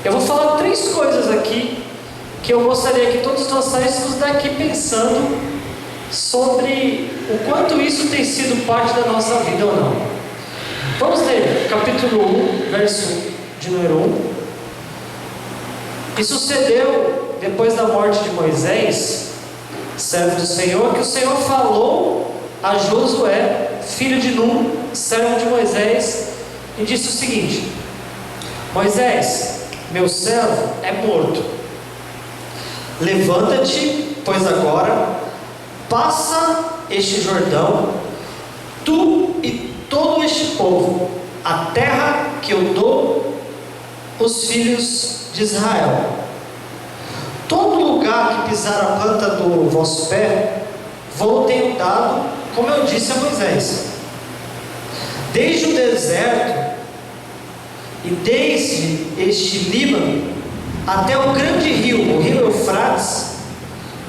Eu vou falar 3 coisas aqui que eu gostaria que todos nós saíssemos daqui pensando sobre o quanto isso tem sido parte da nossa vida ou não. Vamos ler capítulo 1, verso de número 1. E sucedeu, depois da morte de Moisés, servo do Senhor, que o Senhor falou a Josué, filho de Num, servo de Moisés, e disse o seguinte: Moisés, meu servo, é morto. Levanta-te, pois agora, passa este Jordão, tu e todo este povo, a terra que eu dou os filhos de Israel. Todo lugar que pisar a planta do vosso pé, vou tenho dado, como eu disse a Moisés. Desde o deserto e desde este Líbano até o grande rio, o rio Eufrates,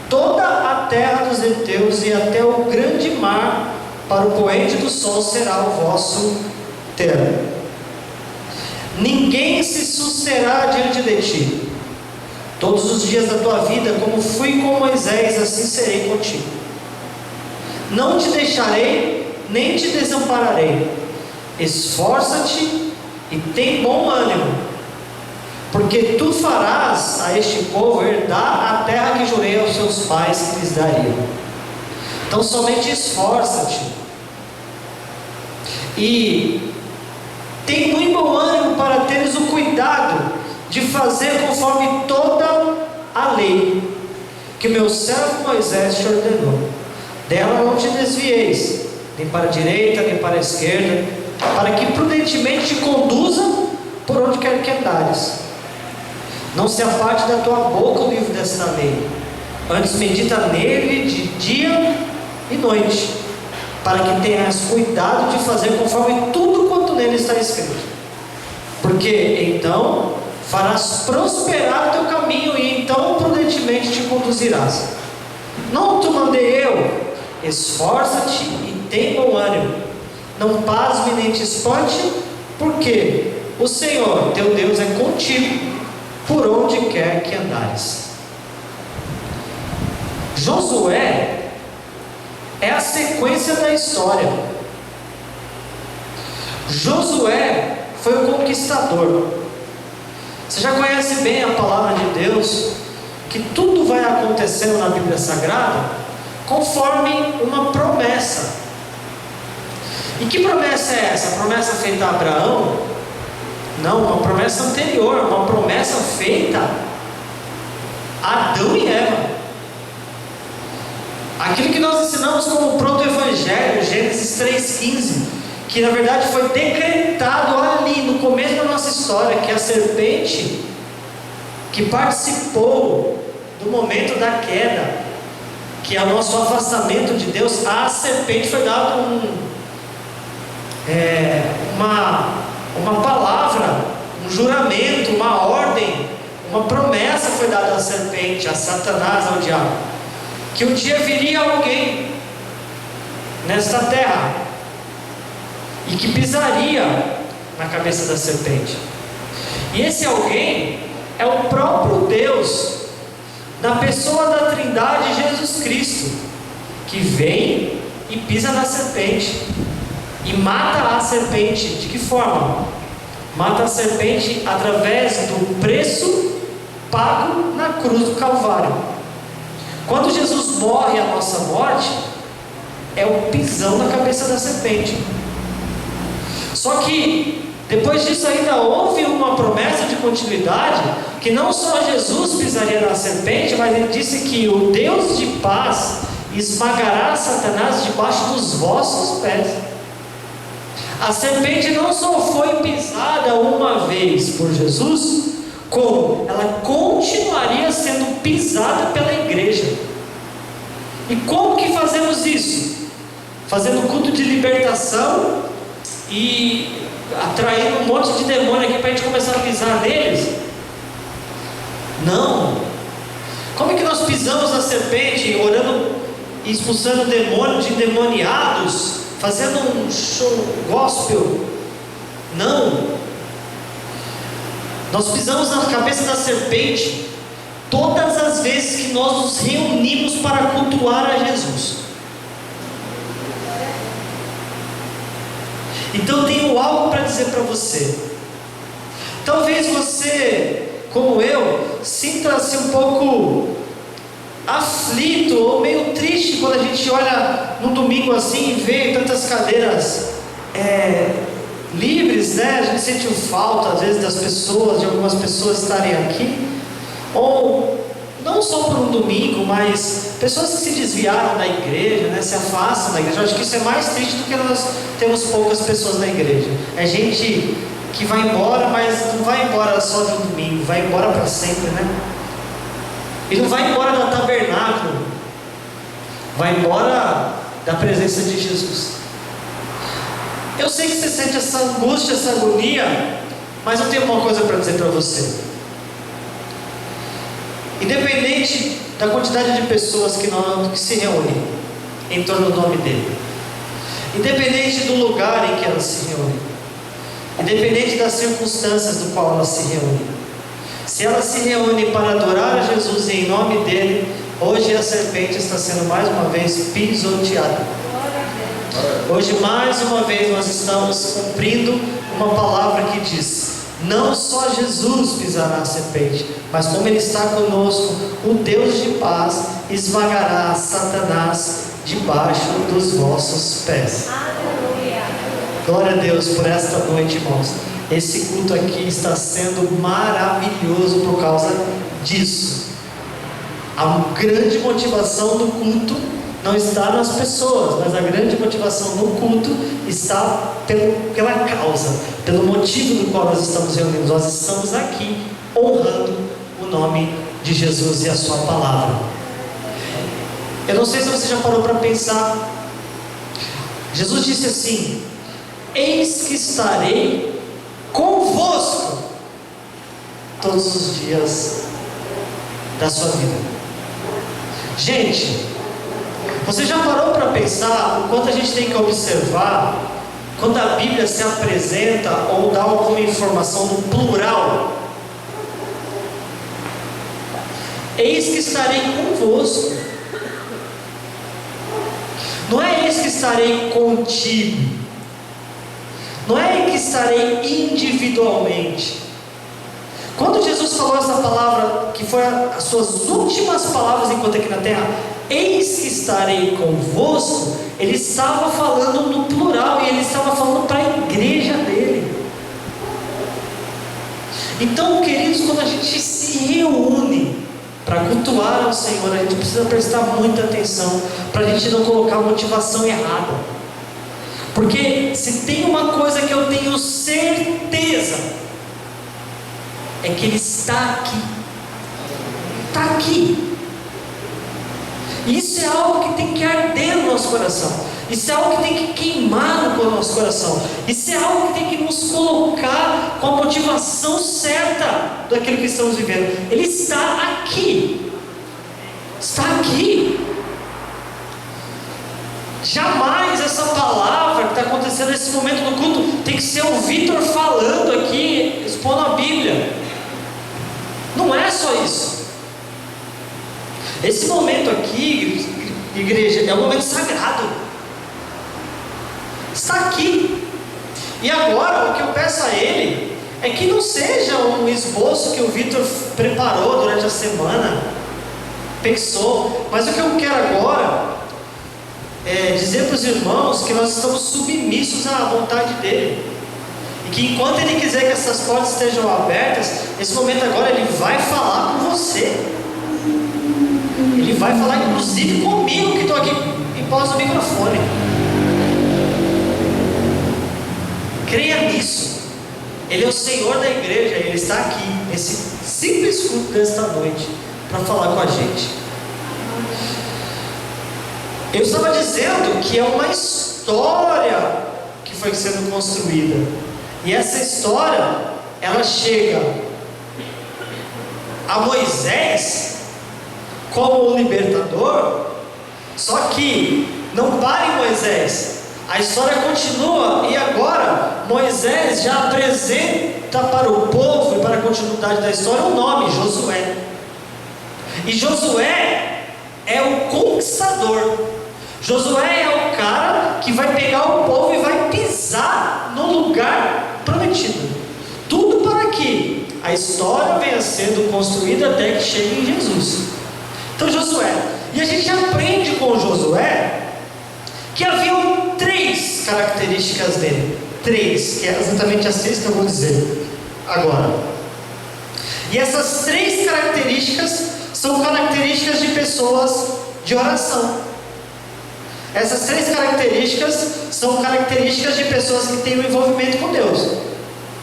toda a terra dos heteus e até o grande mar, para o poente do sol será o vosso termo. Ninguém se susterá diante de ti todos os dias da tua vida, como fui com Moisés, assim serei contigo. Não te deixarei, nem te desampararei. Esforça-te e tem bom ânimo, porque tu farás a este povo herdar a terra que jurei aos seus pais que lhes daria. Então somente esforça-te e tem muito bom ânimo para teres o cuidado de fazer conforme toda a lei que meu servo Moisés te ordenou. Dela não te desvieis, nem para a direita, nem para a esquerda, para que prudentemente te conduza por onde quer que andares. Não se aparte da tua boca o livro desta lei, antes medita nele de dia e noite, para que tenhas cuidado de fazer conforme tudo quanto nele está escrito, porque então farás prosperar o teu caminho, e então prudentemente te conduzirás. Não te mandei eu? Esforça-te e tem bom ânimo, não pasme nem te espante, porque o Senhor teu Deus é contigo por onde quer que andares. Josué é a sequência da história. Josué foi o conquistador. Você já conhece bem a palavra de Deus, que tudo vai acontecendo na Bíblia Sagrada conforme uma promessa. E que promessa é essa? A promessa feita a Abraão? Não, uma promessa anterior, uma promessa feita a Adão e Eva. Aquilo que nós ensinamos como proto-evangelho, Gênesis 3,15, que na verdade foi decretado ali no começo da nossa história, que a serpente que participou do momento da queda, que é o nosso afastamento de Deus, a serpente foi dado uma palavra, um juramento, uma ordem, uma promessa foi dada à serpente, a Satanás, ao diabo, que um dia viria alguém nesta terra e que pisaria na cabeça da serpente. E esse alguém é o próprio Deus, na pessoa da Trindade, Jesus Cristo, que vem e pisa na serpente e mata a serpente. De que forma? Mata a serpente através do preço pago na cruz do Calvário. Quando Jesus morre a nossa morte, é o pisão na cabeça da serpente. Só que depois disso ainda houve uma promessa de continuidade, que não só Jesus pisaria na serpente, mas ele disse que o Deus de paz esmagará Satanás debaixo dos vossos pés. A serpente não só foi pisada uma vez por Jesus, como ela continuaria sendo pisada pela igreja. E como que fazemos isso? Fazendo culto de libertação e atraindo um monte de demônio aqui para a gente começar a pisar neles? Não. Como é que nós pisamos na serpente, orando e expulsando demônios de endemoniados, fazendo um show gospel? Não. Nós pisamos na cabeça da serpente todas as vezes que nós nos reunimos para cultuar a Jesus. Então eu tenho algo para dizer para você. Talvez você, como eu, sinta-se um pouco aflito ou meio triste quando a gente olha no domingo assim e vê tantas cadeiras livres, né? A gente sente falta às vezes das pessoas, de algumas pessoas estarem aqui, ou não só por um domingo, mas pessoas que se desviaram da igreja, né? Se afastam da igreja. Eu acho que isso é mais triste do que nós temos poucas pessoas na igreja. É gente que vai embora, mas não vai embora só de um domingo, vai embora para sempre, né? E não vai embora da tabernáculo, vai embora da presença de Jesus. Eu sei que você sente essa angústia, essa agonia, mas eu tenho uma coisa para dizer para você. Independente da quantidade de pessoas que se reúnem em torno do nome dele, independente do lugar em que elas se reúnem, independente das circunstâncias do qual elas se reúnem, se elas se reúnem para adorar a Jesus em nome dele, hoje a serpente está sendo mais uma vez pisoteada. Hoje mais uma vez nós estamos cumprindo uma palavra que diz: não só Jesus pisará a serpente, mas como Ele está conosco, o Deus de paz esmagará Satanás debaixo dos vossos pés. Aleluia. Glória a Deus por esta noite, irmãos. Esse culto aqui está sendo maravilhoso por causa disso. A grande motivação do culto não está nas pessoas, mas a grande motivação no culto está pela causa, pelo motivo do qual nós estamos reunidos. Nós estamos aqui honrando o nome de Jesus e a sua palavra. Eu não sei se você já parou para pensar. Jesus disse assim: eis que estarei convosco todos os dias da sua vida. Gente, você já parou para pensar o quanto a gente tem que observar quando a Bíblia se apresenta ou dá alguma informação no plural? Eis que estarei convosco. Não é eis que estarei contigo. Não é que estarei individualmente. Quando Jesus falou essa palavra, que foi as suas últimas palavras enquanto aqui na terra, eis que estarei convosco, ele estava falando no plural, e ele estava falando para a igreja dele. Então, queridos, quando a gente se reúne para cultuar ao Senhor, a gente precisa prestar muita atenção, para a gente não colocar a motivação errada. Porque se tem uma coisa que eu tenho certeza, é que Ele está aqui. Está aqui. Isso é algo que tem que arder no nosso coração. Isso é algo que tem que queimar no nosso coração. Isso é algo que tem que nos colocar com a motivação certa daquilo que estamos vivendo. Ele está aqui. Está aqui. Jamais essa palavra que está acontecendo nesse momento no culto tem que ser o Vitor falando aqui, expondo a Bíblia. Não é só isso. Esse momento aqui, igreja, é um momento sagrado. Está aqui. E agora o que eu peço a ele é que não seja um esboço que o Vitor preparou durante a semana, pensou, mas o que eu quero agora é dizer para os irmãos que nós estamos submissos à vontade dele, e que enquanto ele quiser que essas portas estejam abertas, nesse momento agora ele vai falar com você. Ele vai falar inclusive comigo, que estou aqui em pós do microfone. Creia nisso. Ele é o Senhor da igreja, Ele está aqui nesse simples culto desta noite para falar com a gente. Eu estava dizendo que é uma história que foi sendo construída, e essa história ela chega a Moisés como o libertador, só que não para em Moisés. A história continua e agora Moisés já apresenta para o povo e para a continuidade da história o nome, Josué. E Josué é o conquistador. Josué é o cara que vai pegar o povo e vai pisar no lugar prometido. Tudo para que a história venha sendo construída até que chegue em Jesus. Então Josué, e a gente aprende com Josué que haviam 3 características dele. 3, que é exatamente as 3 que eu vou dizer agora. E essas 3 características são características de pessoas de oração. Essas 3 características são características de pessoas que têm um envolvimento com Deus.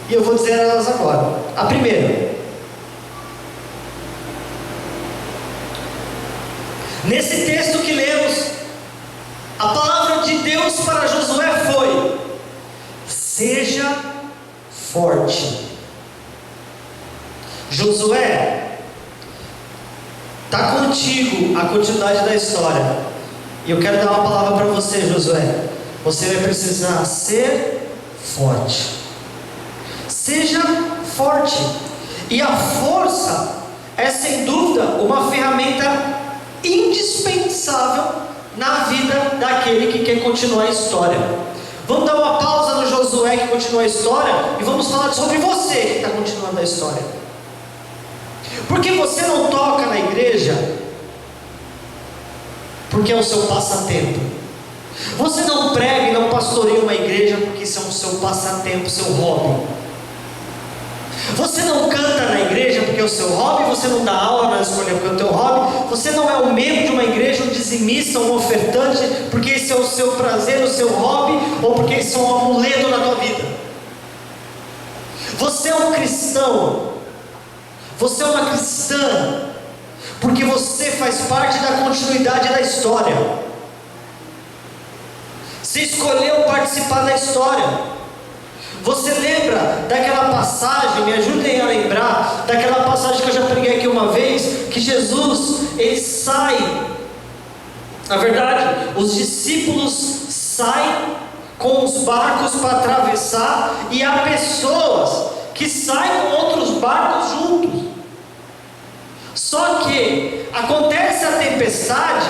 E eu vou dizer elas agora. A primeira: nesse texto que lemos, a palavra de Deus para Josué foi: seja forte. Josué, está contigo a continuidade da história. E eu quero dar uma palavra para você, Josué. Você vai precisar ser forte. Seja forte. E a força é sem dúvida uma ferramenta indispensável na vida daquele que quer continuar a história. Vamos dar uma pausa no Josué que continua a história e vamos falar sobre você que está continuando a história. Porque você não toca na igreja porque é o seu passatempo. Você não prega e não pastoreia uma igreja porque isso é o seu passatempo, seu hobby. Você não canta na igreja porque é o seu hobby. Você não dá aula na escola porque é o teu hobby. Você não é um membro de uma igreja, um dizimista, um ofertante porque esse é o seu prazer, o seu hobby, ou porque isso é um amuleto na tua vida. Você é um cristão. Você é uma cristã porque você faz parte da continuidade da história. Você escolheu participar da história. Você lembra daquela passagem, me ajudem a lembrar, daquela passagem que eu já preguei aqui uma vez, que Jesus, ele sai, na verdade, os discípulos saem com os barcos para atravessar, e há pessoas que saem com outros barcos juntos. Só que acontece a tempestade,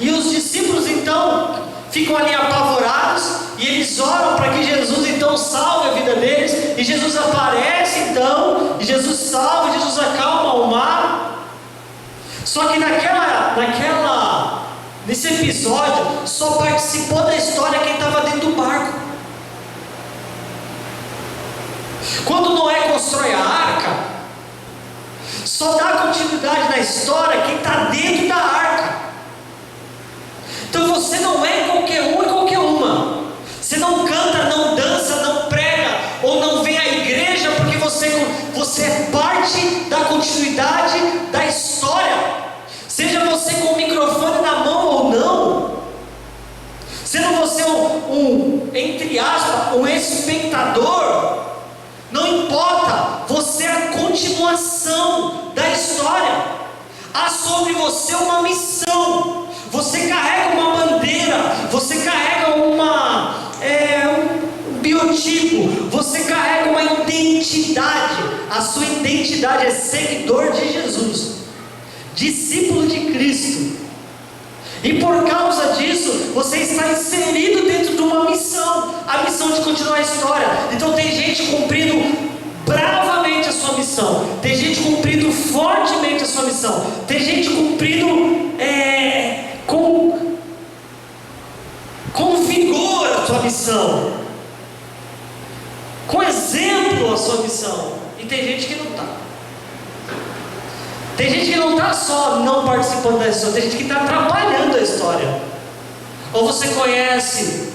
e os discípulos então ficam ali apavorados, e eles oram para que Jesus então salve a vida deles, e Jesus aparece então, e Jesus salva, e Jesus acalma o mar. Só que nesse episódio, só participou da história quem estava dentro do barco. Quando Noé constrói a arca, só dá continuidade na história quem está dentro da arca. Então você não é qualquer um e qualquer uma. Você não canta, não dança, não prega, ou não vem à igreja porque você é parte da continuidade da história. Seja você com o microfone na mão ou não, sendo você entre aspas, um espectador, não importa, você é a continuação da história. Há sobre você uma missão. Você carrega uma bandeira, você carrega um biotipo, você carrega uma identidade. A sua identidade é seguidor de Jesus, discípulo de Cristo. E por causa disso, você está inserido dentro de uma missão, a missão de continuar a história. Então tem gente cumprindo bravamente a sua missão, tem gente cumprindo fortemente a sua missão, tem gente cumprindo com vigor a sua missão, com exemplo a sua missão. E tem gente que não está. Tem gente que não está só não participando da história, tem gente que está atrapalhando a história. Ou você conhece,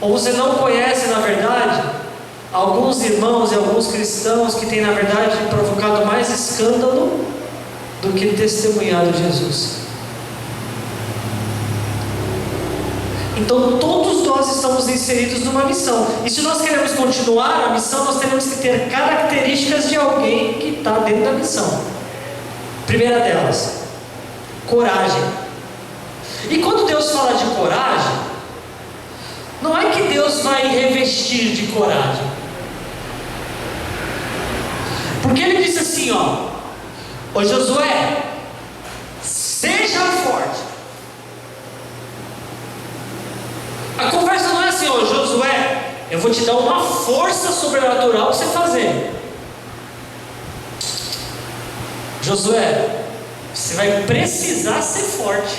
ou você não conhece, na verdade, alguns irmãos e alguns cristãos que têm, na verdade, provocado mais escândalo do que testemunhado Jesus. Então todos nós estamos inseridos numa missão. E se nós queremos continuar a missão, nós temos que ter características de alguém que está dentro da missão. Primeira delas, coragem. E quando Deus fala de coragem, Não é que Deus vai revestir de coragem. Porque Ele disse assim, ô Josué, seja forte. A conversa não é assim, ô Josué, eu vou te dar uma força sobrenatural para você fazer. Josué, você vai precisar ser forte.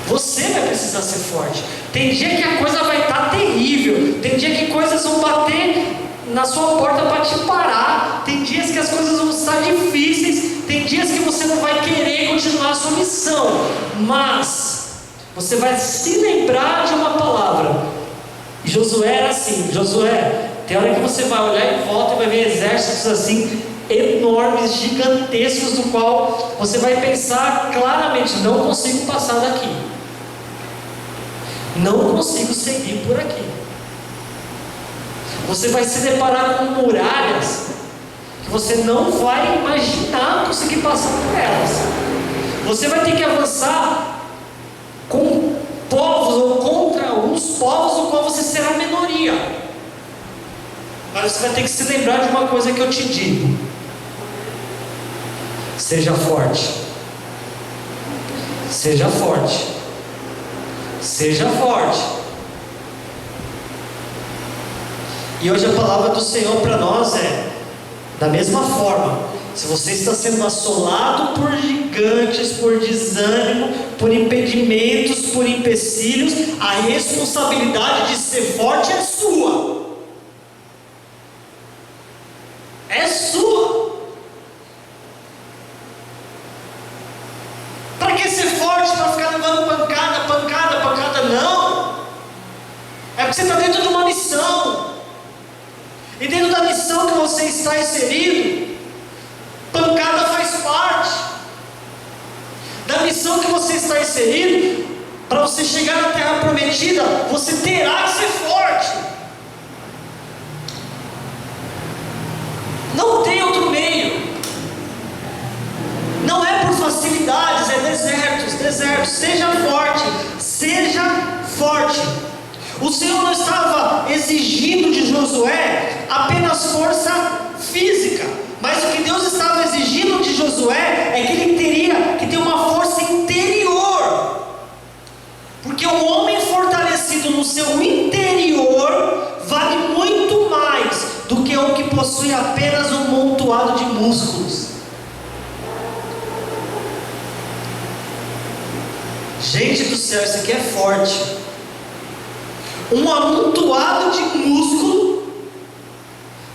Você vai precisar ser forte. Tem dia que a coisa vai estar terrível. Tem dia que coisas vão bater na sua porta para te parar. Tem dias que as coisas vão estar difíceis. Tem dias que você não vai querer continuar a sua missão. Mas você vai se lembrar de uma palavra. E Josué era assim. Josué, tem hora que você vai olhar em volta e vai ver exércitos assim enormes, gigantescos, do qual você vai pensar claramente: não consigo passar daqui, não consigo seguir por aqui. Você vai se deparar com muralhas que você não vai imaginar conseguir passar por elas. Você vai ter que avançar com povos ou contra uns povos do qual você será minoria. Mas você vai ter que se lembrar de uma coisa que eu te digo: seja forte, seja forte, seja forte. E hoje a palavra do Senhor para nós é da mesma forma. Se você está sendo assolado por gigantes, por desânimo, por impedimentos, por empecilhos, a responsabilidade de ser forte é sua. É sua. Para que ser forte? Para ficar levando pancada, pancada, pancada? Não. É porque você está dentro de uma missão. E dentro da missão que você está inserido, pancada faz parte. Da missão que você está inserido, para você chegar na terra prometida, você terá que ser forte. Não tem outro meio. Não é por facilidades, é desertos, desertos. Seja forte, seja forte. O Senhor não estava exigindo de Josué apenas força física, mas o que Deus estava exigindo de Josué é que ele teria que ter uma força interior. Porque o homem fortalecido no seu interior vale muito mais do que o que possui apenas um montoado de músculos. Gente do céu, isso aqui é forte. Um amontoado de músculo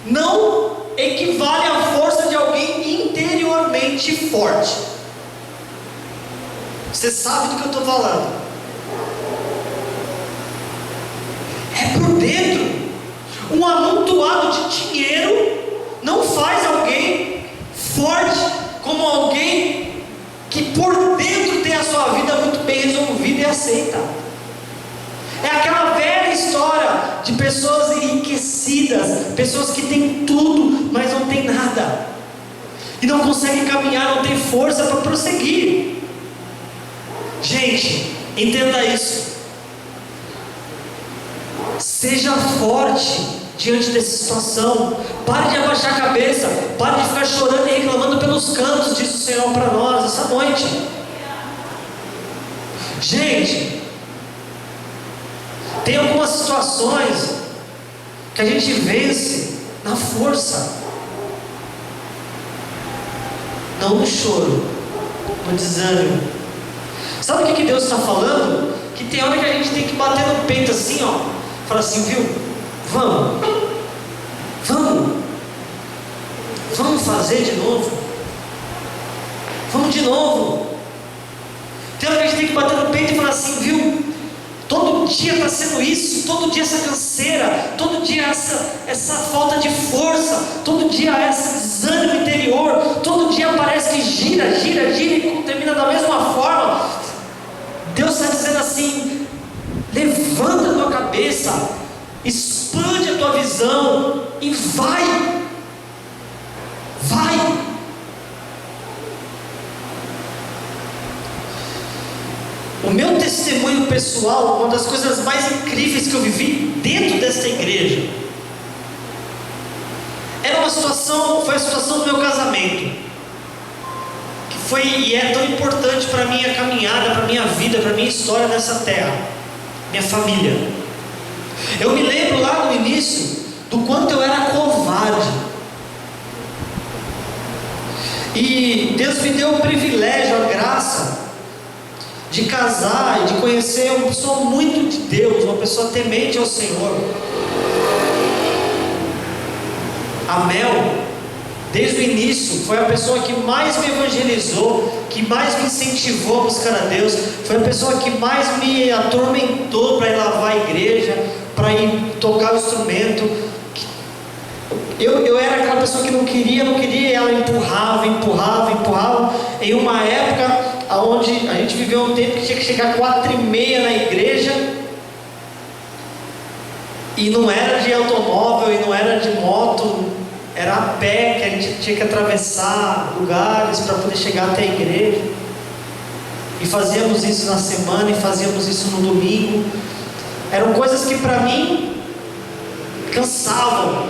não equivale à força de alguém interiormente forte. Você sabe do que eu estou falando. É por dentro. Um amontoado de dinheiro não faz alguém forte como alguém que por dentro tem a sua vida muito bem resolvida e aceita. É aquela velha história de pessoas enriquecidas, pessoas que têm tudo, mas não têm nada, e não conseguem caminhar, não têm força para prosseguir. Gente, entenda isso. Seja forte diante dessa situação. Pare de abaixar a cabeça, pare de ficar chorando e reclamando pelos cantos, diz o Senhor para nós essa noite. Gente, tem algumas situações que a gente vence na força, não no choro, no desânimo. Sabe o que Deus está falando? Que tem hora que a gente tem que bater no peito assim, falar assim, viu? Vamos fazer de novo. Vamos de novo. Tem hora que a gente tem que bater no peito e falar assim, viu? Todo dia está sendo isso, todo dia essa canseira, todo dia essa falta de força, todo dia esse desânimo interior, todo dia parece que gira e termina da mesma forma. Deus está dizendo assim: levanta a tua cabeça, expande a tua visão e vai. O meu testemunho pessoal, uma das coisas mais incríveis que eu vivi dentro desta igreja, foi a situação do meu casamento, que foi e é tão importante para a minha caminhada, para a minha vida, para a minha história nessa terra, minha família. Eu me lembro lá no início do quanto eu era covarde, e Deus me deu o privilégio, a graça de casar e de conhecer uma pessoa muito de Deus, uma pessoa temente ao Senhor. A Mel, desde o início, foi a pessoa que mais me evangelizou, que mais me incentivou a buscar a Deus, foi a pessoa que mais me atormentou para ir lavar a igreja, para ir tocar o instrumento. Eu era aquela pessoa que não queria, e ela empurrava. Em uma época onde a gente viveu um tempo que tinha que chegar 4h30 na igreja, e não era de automóvel, e não era de moto, era a pé, que a gente tinha que atravessar lugares para poder chegar até a igreja, e fazíamos isso na semana, e fazíamos isso no domingo. Eram coisas que para mim cansavam,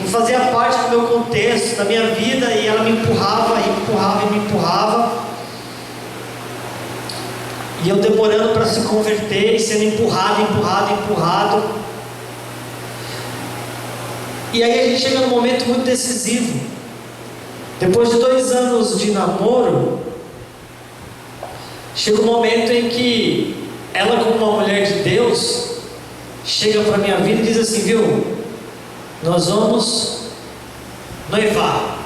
não fazia parte do meu contexto, da minha vida, e ela me empurrava, e eu demorando para se converter, e sendo empurrado. E aí a gente chega num momento muito decisivo. Depois de 2 anos de namoro, chega um momento em que ela, como uma mulher de Deus, chega para a minha vida e diz assim: viu, nós vamos noivar.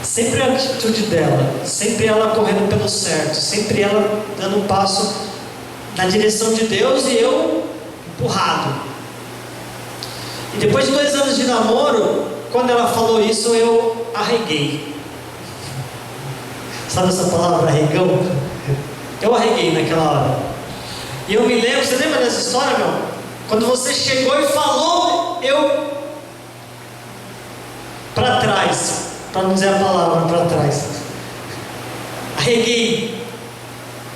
Sempre a atitude dela, sempre ela correndo pelo certo, sempre ela dando um passo na direção de Deus, e eu empurrado. E depois de 2 anos de namoro, quando ela falou isso, eu arreguei. Sabe essa palavra, arregão? Eu arreguei naquela hora. E eu me lembro, você lembra dessa história, meu? Quando você chegou e falou, eu para trás, para não dizer a palavra para trás, arreguei.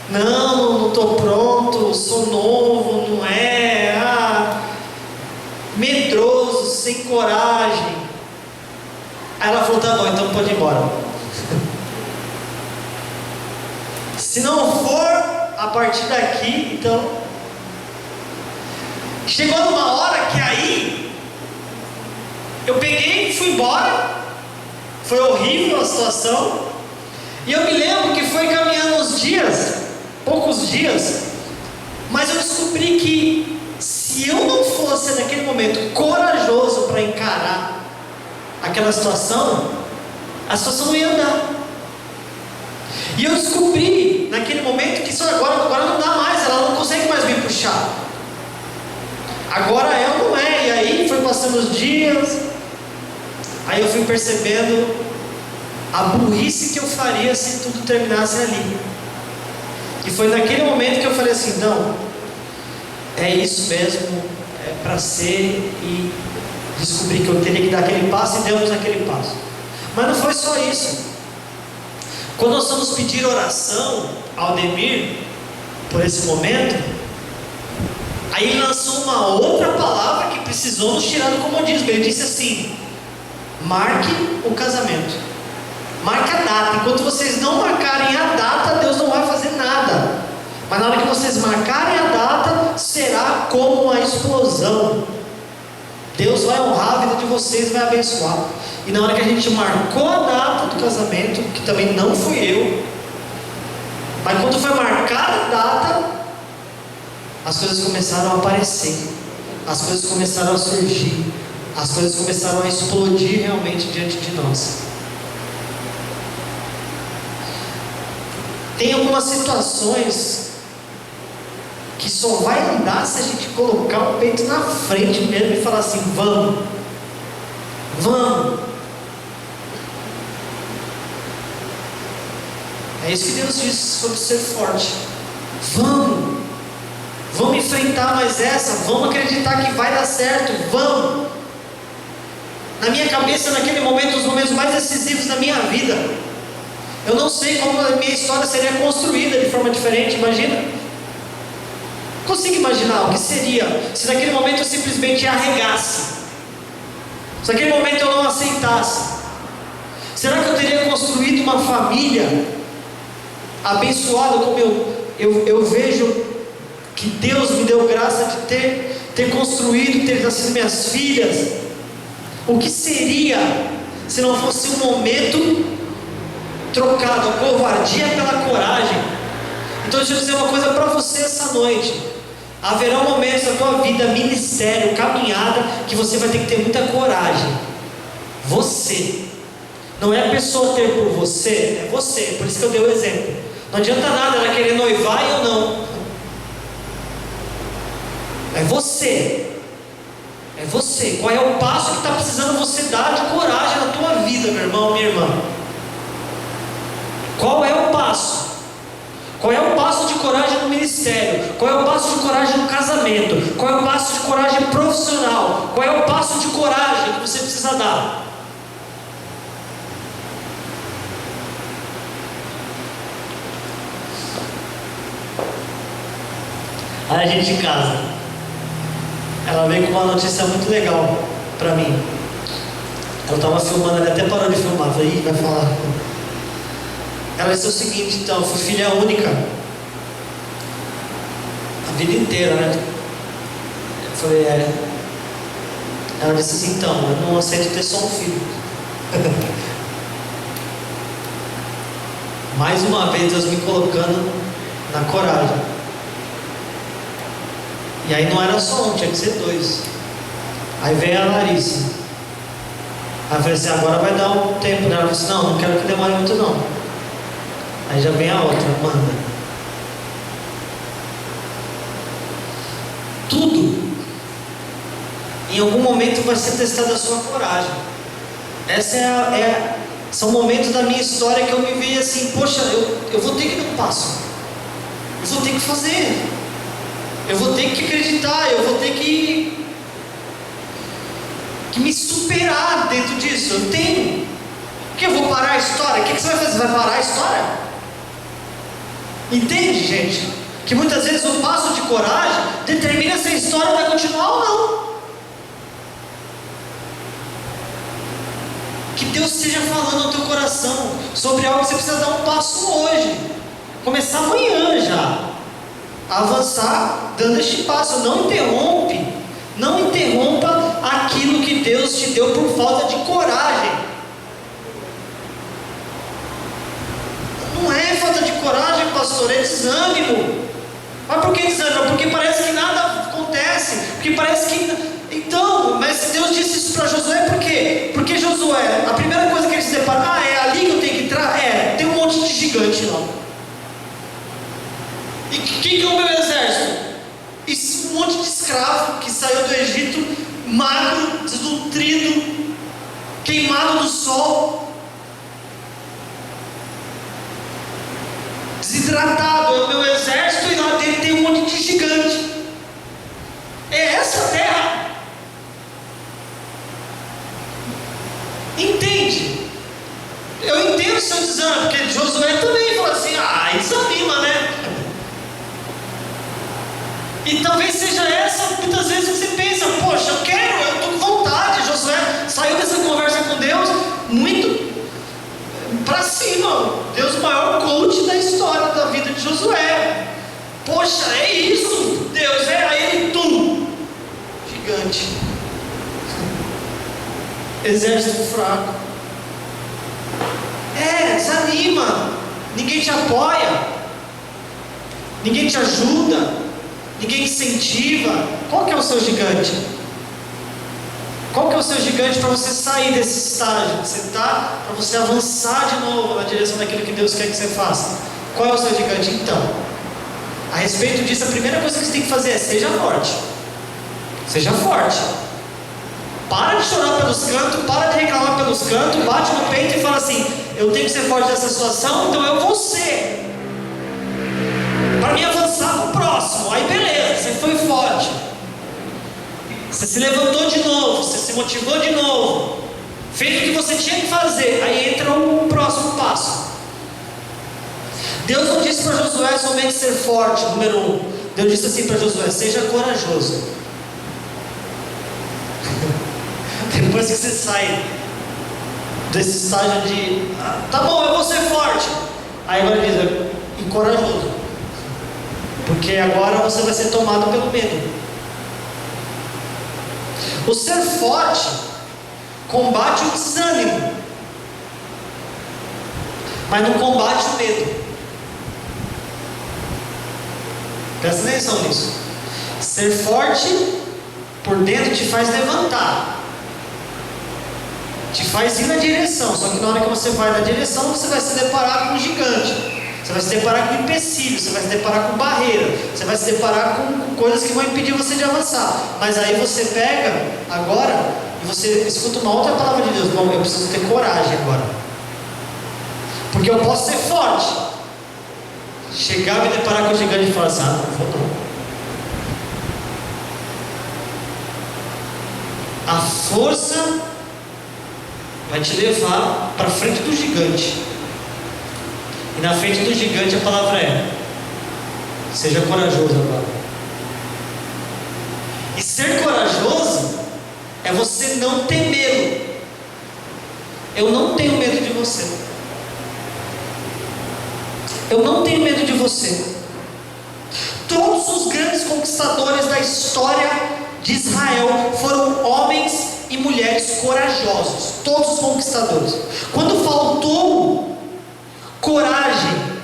Não estou pronto, sou novo, não é, medroso, sem coragem. Aí ela falou: tá bom, então pode ir embora. Se não for a partir daqui, então. Chegou numa hora que aí eu peguei e fui embora. Foi horrível a situação. E eu me lembro que foi caminhando uns dias, poucos dias, mas eu descobri que se eu não fosse naquele momento corajoso para encarar aquela situação, a situação não ia andar. E eu descobri naquele momento que isso agora não dá mais, ela não consegue mais me puxar. Agora ela não é. E aí foi passando os dias, aí eu fui percebendo a burrice que eu faria se tudo terminasse ali. E foi naquele momento que eu falei assim: não, é isso mesmo, é para ser. E descobri que eu teria que dar aquele passo, e demos aquele passo. Mas não foi só isso. Quando nós fomos pedir oração ao Ademir por esse momento, aí ele lançou uma outra palavra que precisou nos tirar do comodismo. Ele disse assim: marque o casamento, marque a data. Enquanto vocês não marcarem a data, Deus não vai fazer nada. Mas na hora que vocês marcarem a data, será como uma explosão. Deus vai honrar a vida de vocês, vai abençoar. E na hora que a gente marcou a data do casamento, que também não fui eu, mas quando foi marcada a data, as coisas começaram a aparecer, as coisas começaram a surgir, as coisas começaram a explodir realmente diante de nós. Tem algumas situações que só vai andar se a gente colocar o peito na frente mesmo e falar assim: vamos. É isso que Deus diz sobre ser forte. Vamos enfrentar mais essa, vamos acreditar que vai dar certo, vamos. Na minha cabeça, naquele momento, os momentos mais decisivos da minha vida, Eu não sei como a minha história seria construída de forma diferente, imagina. Consigo imaginar o que seria se naquele momento eu simplesmente arregasse, se naquele momento eu não aceitasse. Será que eu teria construído uma família abençoada como eu vejo que Deus me deu graça de ter construído, ter nascido minhas filhas? O que seria se não fosse um momento trocado, a covardia pela coragem? Então deixa eu dizer uma coisa para você essa noite: haverá momentos da tua vida, ministério, caminhada, que você vai ter que ter muita coragem. Você, não é a pessoa ter por você, é você. Por isso que eu dei o exemplo. Não adianta nada ela querer noivar e eu não. É você. É você. Qual é o passo que está precisando você dar de coragem na tua vida, meu irmão, minha irmã? Qual é o passo? Qual é o passo de coragem no ministério? Qual é o passo de coragem no casamento? Qual é o passo de coragem profissional? Qual é o passo de coragem que você precisa dar? Aí a gente casa. Ela veio com uma notícia muito legal para mim. Ela estava filmando, ela até parou de filmar. Falei, ih, vai falar. Ela disse o seguinte: então, eu fui filha única a vida inteira, né? Eu falei, é. Ela disse assim: então, eu não aceito ter só um filho. Mais uma vez Deus me colocando na coragem. E aí não era só um, tinha que ser dois. Aí veio a Larissa. Aí eu falei assim: agora vai dar um tempo, né? Ela disse: não quero que demore muito não. Aí já vem a outra, manda. Tudo em algum momento vai ser testada a sua coragem. São momentos da minha história que eu me vi assim: poxa, eu vou ter que dar um passo, eu vou ter que fazer, eu vou ter que acreditar, eu vou ter que me superar dentro disso. Eu tenho. Que eu vou parar a história? O que você vai fazer? Você vai parar a história? Entende, gente? Que muitas vezes o passo de coragem determina se a história vai continuar ou não. Que Deus esteja falando no teu coração sobre algo que você precisa dar um passo hoje. Começar amanhã já. Avançar dando este passo. Não interrompa aquilo que Deus te deu por falta de coragem. Não é falta de coragem, pastor, é desânimo. Mas por que desânimo? Porque parece que nada acontece, porque parece que... Então, mas Deus disse isso para Josué por quê? Porque Josué, a primeira coisa que ele se depara: é ali que eu tenho que entrar? Tem um monte de gigante lá. E quem que é o meu exército? Um monte de escravo que saiu do Egito, magro, desnutrido, queimado no sol, desidratado. É o meu exército e lá dentro tem um monte de gigante. É essa a terra. Entende? Eu entendo o seu desânimo, porque Josué também fala assim: desanima, né? E talvez seja essa, muitas vezes você pensa: poxa, eu estou com vontade. Josué saiu dessa conversa com Deus muito para cima. Deus, o maior coach da história da vida de Josué. Poxa, é isso, Deus, aí ele, gigante, exército fraco. Desanima. Ninguém te apoia, ninguém te ajuda, ninguém incentiva. Qual que é o seu gigante? Qual que é o seu gigante para você sair desse estágio que você está, para você avançar de novo na direção daquilo que Deus quer que você faça? Qual é o seu gigante? Então, a respeito disso, a primeira coisa que você tem que fazer é: seja forte. Seja forte. Para de chorar pelos cantos, para de reclamar pelos cantos, bate no peito e fala assim: eu tenho que ser forte nessa situação, então eu vou ser, para me avançar para o próximo. Aí beleza, você foi forte, você se levantou de novo, você se motivou de novo, fez o que você tinha que fazer. Aí entra o próximo passo. Deus não disse para Josué somente ser forte, número 1. Deus disse assim para Josué: seja corajoso. Depois que você sai desse estágio de tá bom, eu vou ser forte, aí agora ele diz: e corajoso, porque agora você vai ser tomado pelo medo. O ser forte combate o desânimo, mas não combate o medo. Presta atenção nisso. Ser forte por dentro te faz levantar, te faz ir na direção. Só que na hora que você vai na direção, você vai se deparar com um gigante, você vai se deparar com empecilhos, você vai se deparar com barreira, você vai se deparar com coisas que vão impedir você de avançar. Mas aí você pega agora e você escuta uma outra palavra de Deus: bom, eu preciso ter coragem agora, porque eu posso ser forte, chegar e me deparar com o gigante e falar assim: não vou não. A força vai te levar para frente do gigante, e na frente do gigante a palavra é: seja corajoso agora. E ser corajoso é você não ter medo. Eu não tenho medo de você. Eu não tenho medo de você. Todos os grandes conquistadores da história de Israel foram homens e mulheres corajosos. Todos os conquistadores. Quando faltou coragem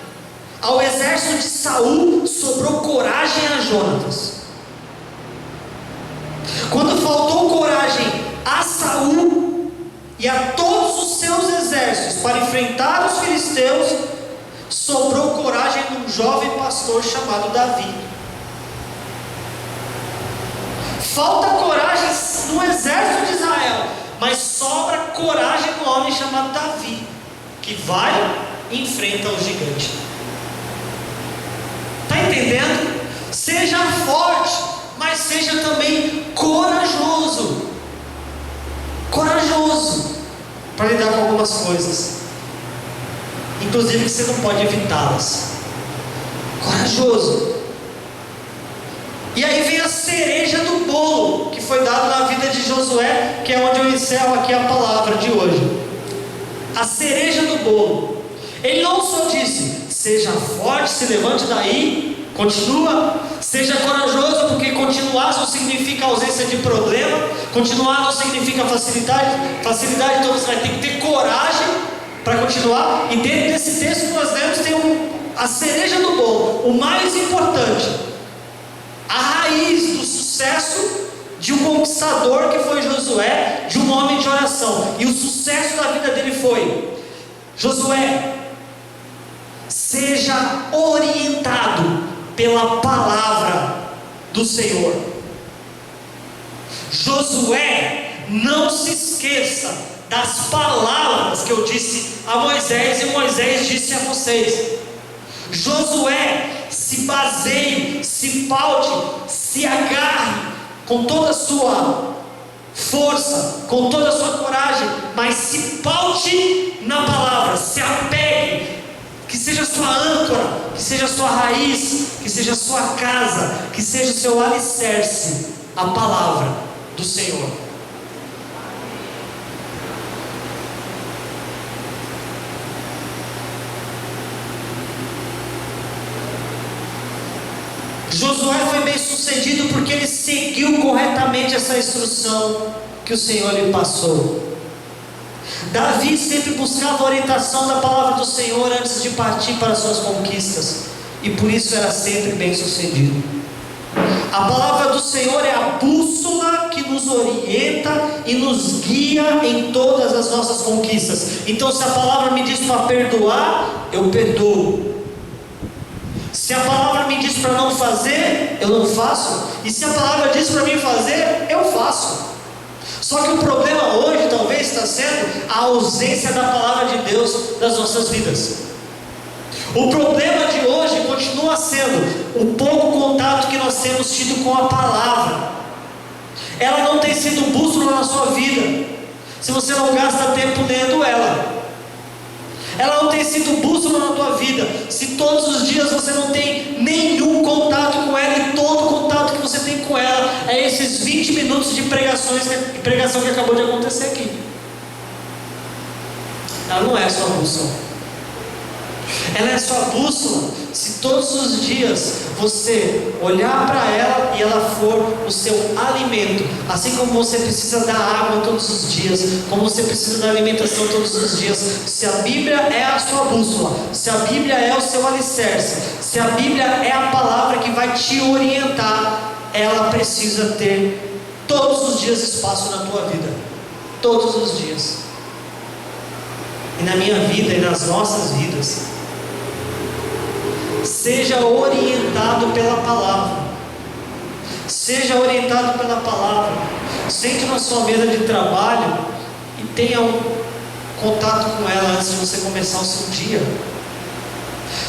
ao exército de Saul, sobrou coragem a Jonatas. Quando faltou coragem a Saul e a todos os seus exércitos para enfrentar os filisteus, sobrou coragem num jovem pastor chamado Davi. Falta coragem no exército de Israel, mas sobra coragem no homem chamado Davi, que vai e enfrenta o gigante. Está entendendo? Seja forte, mas seja também corajoso. Corajoso para lidar com algumas coisas, inclusive que você não pode evitá-las. Corajoso. E aí vem a cereja do bolo que foi dado na vida de Josué, que é onde eu encerro aqui a palavra de hoje. A cereja do bolo. Ele não só disse: seja forte, se levante daí, continua, seja corajoso, porque continuar não significa ausência de problema, continuar não significa facilidade, então você vai ter que ter coragem para continuar. E dentro desse texto que nós lemos tem a cereja do bolo, o mais importante, a raiz do sucesso de um conquistador que foi Josué, de um homem de oração. E o sucesso da vida dele foi: Josué, seja orientado pela palavra do Senhor. Josué, não se esqueça das palavras que eu disse a Moisés e Moisés disse a vocês. Josué, se baseie, se paute, se agarre com toda a sua força, com toda a sua coragem, mas se paute na palavra, se apegue, que seja a sua âncora, que seja a sua raiz, que seja a sua casa, que seja o seu alicerce, a palavra do Senhor. Josué foi bem sucedido porque ele seguiu corretamente essa instrução que o Senhor lhe passou. Davi sempre buscava a orientação da palavra do Senhor antes de partir para as suas conquistas, e por isso era sempre bem sucedido. A palavra do Senhor é a bússola que nos orienta e nos guia em todas as nossas conquistas. Então, se a palavra me diz para perdoar, eu perdoo. Se a palavra me diz para não fazer, eu não faço. E se a palavra diz para mim fazer, eu faço. Só que o problema hoje talvez está sendo a ausência da palavra de Deus nas nossas vidas. O problema de hoje continua sendo o pouco contato que nós temos tido com a palavra. Ela não tem sido bússola na sua vida, se você não gasta tempo lendo ela. Ela não tem sido bússola na tua vida se todos os dias você não tem nenhum contato com ela, e todo contato que você tem com ela é esses 20 minutos de pregação que acabou de acontecer aqui. Ela não é sua bússola. Ela é sua bússola se todos os dias você olhar para ela e ela for o seu alimento. Assim como você precisa da água todos os dias, como você precisa da alimentação todos os dias. Se a Bíblia é a sua bússola, se a Bíblia é o seu alicerce, se a Bíblia é a palavra que vai te orientar, ela precisa ter todos os dias espaço na tua vida. Todos os dias. E na minha vida e nas nossas vidas. Seja orientado pela palavra. Seja orientado pela palavra. Sente na sua mesa de trabalho e tenha um contato com ela antes de você começar o seu dia.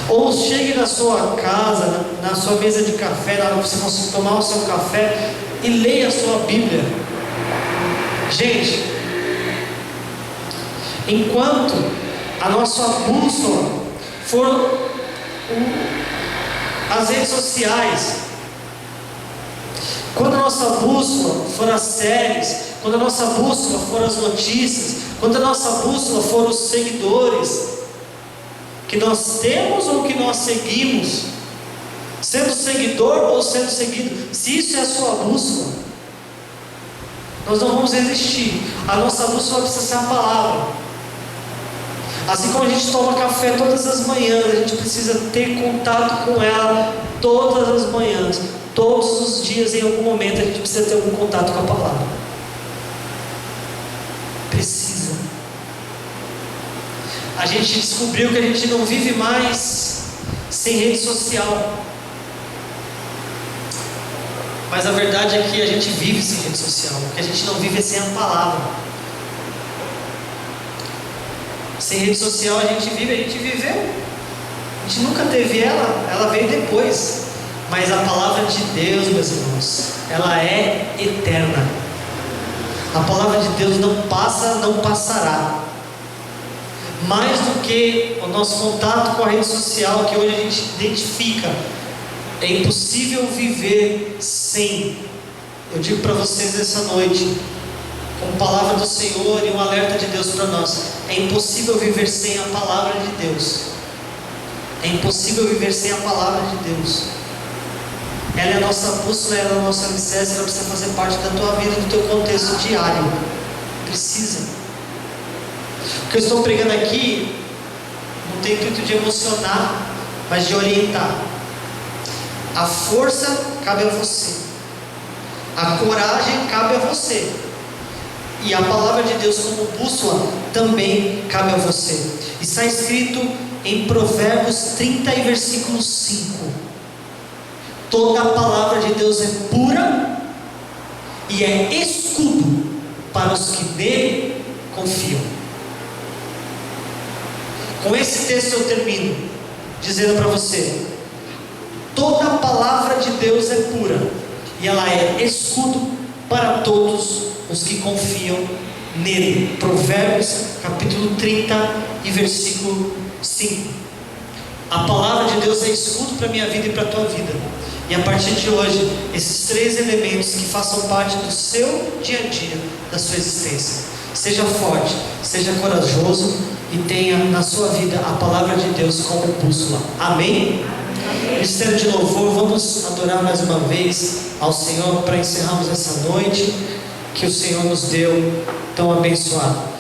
Ou chegue na sua casa, na sua mesa de café, na hora que você tomar o seu café, e leia a sua Bíblia. Gente, enquanto a nossa bússola for as redes sociais, quando a nossa bússola for as séries, quando a nossa bússola for as notícias, quando a nossa bússola for os seguidores que nós temos ou que nós seguimos, sendo seguidor ou sendo seguido, se isso é a sua bússola, nós não vamos resistir. A nossa bússola precisa ser a palavra. Assim como a gente toma café todas as manhãs, a gente precisa ter contato com ela todas as manhãs, todos os dias, em algum momento a gente precisa ter algum contato com a palavra. Precisa. A gente descobriu que a gente não vive mais sem rede social. Mas a verdade é que a gente vive sem rede social. O que a gente não vive é sem a palavra. Sem rede social a gente viveu. A gente nunca teve ela veio depois. Mas a palavra de Deus, meus irmãos, ela é eterna. A palavra de Deus não passa, não passará. Mais do que o nosso contato com a rede social, que hoje a gente identifica, é impossível viver sem. Eu digo para vocês essa noite, como palavra do Senhor e um alerta de Deus para nós, é impossível viver sem a palavra de Deus. É impossível viver sem a palavra de Deus. Ela é a nossa bússola, ela é a nossa alicerce, ela precisa fazer parte da tua vida, do teu contexto diário. Precisa. O que eu estou pregando aqui não tem intuito de emocionar, mas de orientar. A força cabe a você, a coragem cabe a você, e a palavra de Deus como bússola também cabe a você. Está escrito em Provérbios 30 e versículo 5: toda a palavra de Deus é pura e é escudo para os que nele confiam. Com esse texto eu termino dizendo para você: toda a palavra de Deus é pura e ela é escudo para todos os que confiam nele. Provérbios capítulo 30 e versículo 5. A palavra de Deus é escudo para a minha vida e para a tua vida. E a partir de hoje, esses três elementos que façam parte do seu dia a dia, da sua existência. Seja forte, seja corajoso e tenha na sua vida a palavra de Deus como bússola. Amém? Ministério de louvor, vamos adorar mais uma vez ao Senhor para encerrarmos essa noite que o Senhor nos deu tão abençoada.